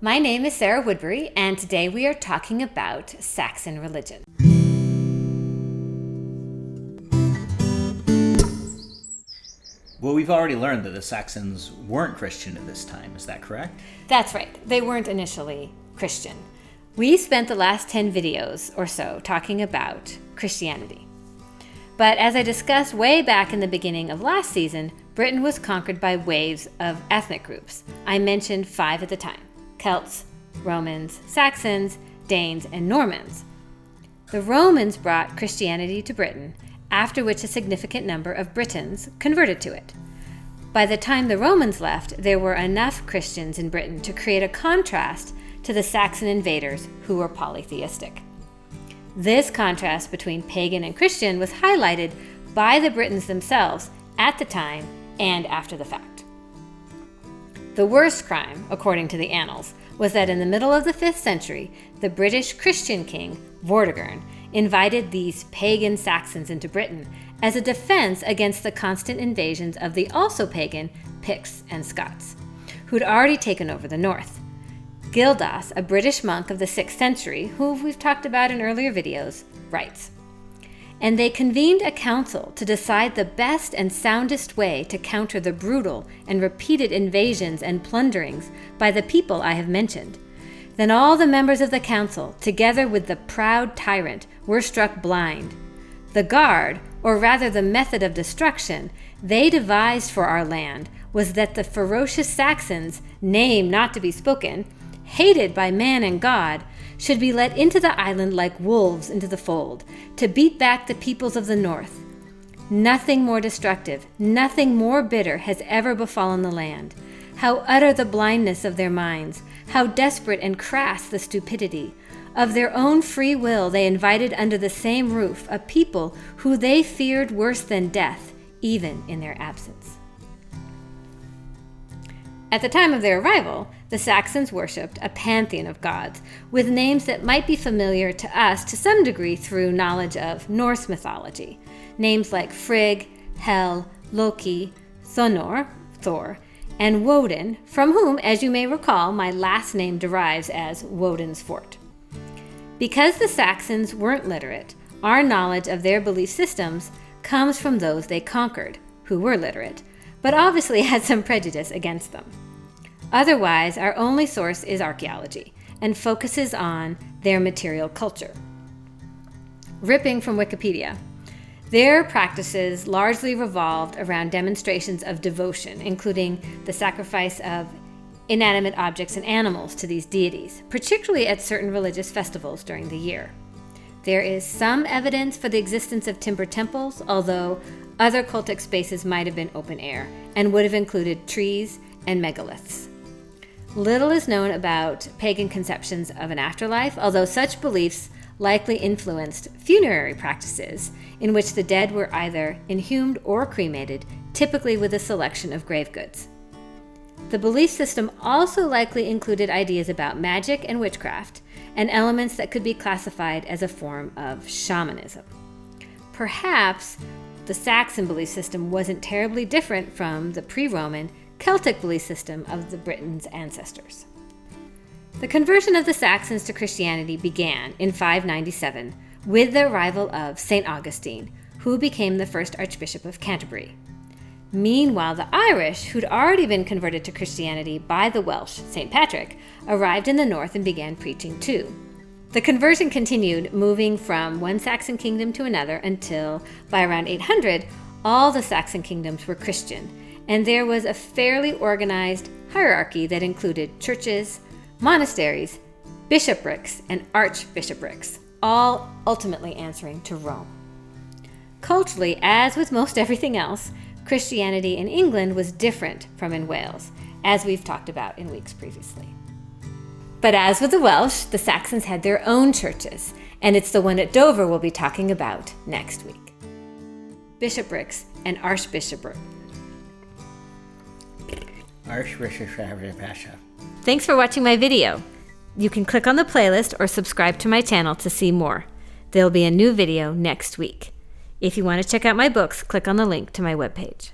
My name is Sarah Woodbury, and today we are talking about Saxon religion. Well, we've already learned that the Saxons weren't Christian at this time. Is that correct? That's right. They weren't initially Christian. We spent the last 10 videos or so talking about Christianity. But as I discussed way back in the beginning of last season, Britain was conquered by waves of ethnic groups. I mentioned 5 at the time: Celts, Romans, Saxons, Danes, and Normans. The Romans brought Christianity to Britain, after which a significant number of Britons converted to it. By the time the Romans left, there were enough Christians in Britain to create a contrast to the Saxon invaders who were polytheistic. This contrast between pagan and Christian was highlighted by the Britons themselves at the time and after the fact. The worst crime, according to the annals, was that in the middle of the 5th century, the British Christian king, Vortigern, invited these pagan Saxons into Britain as a defense against the constant invasions of the also pagan Picts and Scots, who'd already taken over the north. Gildas, a British monk of the 6th century, who we've talked about in earlier videos, writes, "And they convened a council to decide the best and soundest way to counter the brutal and repeated invasions and plunderings by the people I have mentioned. Then all the members of the council, together with the proud tyrant, were struck blind. The guard, or rather the method of destruction, they devised for our land was that the ferocious Saxons, name not to be spoken, hated by man and God, should be let into the island like wolves into the fold, to beat back the peoples of the north. Nothing more destructive, nothing more bitter has ever befallen the land. How utter the blindness of their minds, how desperate and crass the stupidity. Of their own free will they invited under the same roof a people who they feared worse than death, even in their absence." At the time of their arrival, the Saxons worshipped a pantheon of gods, with names that might be familiar to us to some degree through knowledge of Norse mythology. Names like Frigg, Hel, Loki, Thor, and Woden, from whom, as you may recall, my last name derives as Woden's Fort. Because the Saxons weren't literate, our knowledge of their belief systems comes from those they conquered, who were literate, but obviously had some prejudice against them. Otherwise, our only source is archaeology and focuses on their material culture. Ripping from Wikipedia, their practices largely revolved around demonstrations of devotion, including the sacrifice of inanimate objects and animals to these deities, particularly at certain religious festivals during the year. There is some evidence for the existence of timber temples, although other cultic spaces might have been open air and would have included trees and megaliths. Little is known about pagan conceptions of an afterlife, although such beliefs likely influenced funerary practices in which the dead were either inhumed or cremated, typically with a selection of grave goods. The belief system also likely included ideas about magic and witchcraft, and elements that could be classified as a form of shamanism. Perhaps the Saxon belief system wasn't terribly different from the pre-Roman Celtic belief system of the Britons' ancestors. The conversion of the Saxons to Christianity began in 597 with the arrival of St. Augustine, who became the first Archbishop of Canterbury. Meanwhile, the Irish, who'd already been converted to Christianity by the Welsh St. Patrick, arrived in the north and began preaching too. The conversion continued, moving from one Saxon kingdom to another until, by around 800, all the Saxon kingdoms were Christian, and there was a fairly organized hierarchy that included churches, monasteries, bishoprics, and archbishoprics, all ultimately answering to Rome. Culturally, as with most everything else, Christianity in England was different from in Wales, as we've talked about in weeks previously. But as with the Welsh, the Saxons had their own churches, and it's the one at Dover we'll be talking about next week. Bishoprics and archbishoprics. Thanks for watching my video. You can click on the playlist or subscribe to my channel to see more. There'll be a new video next week. If you want to check out my books, click on the link to my webpage.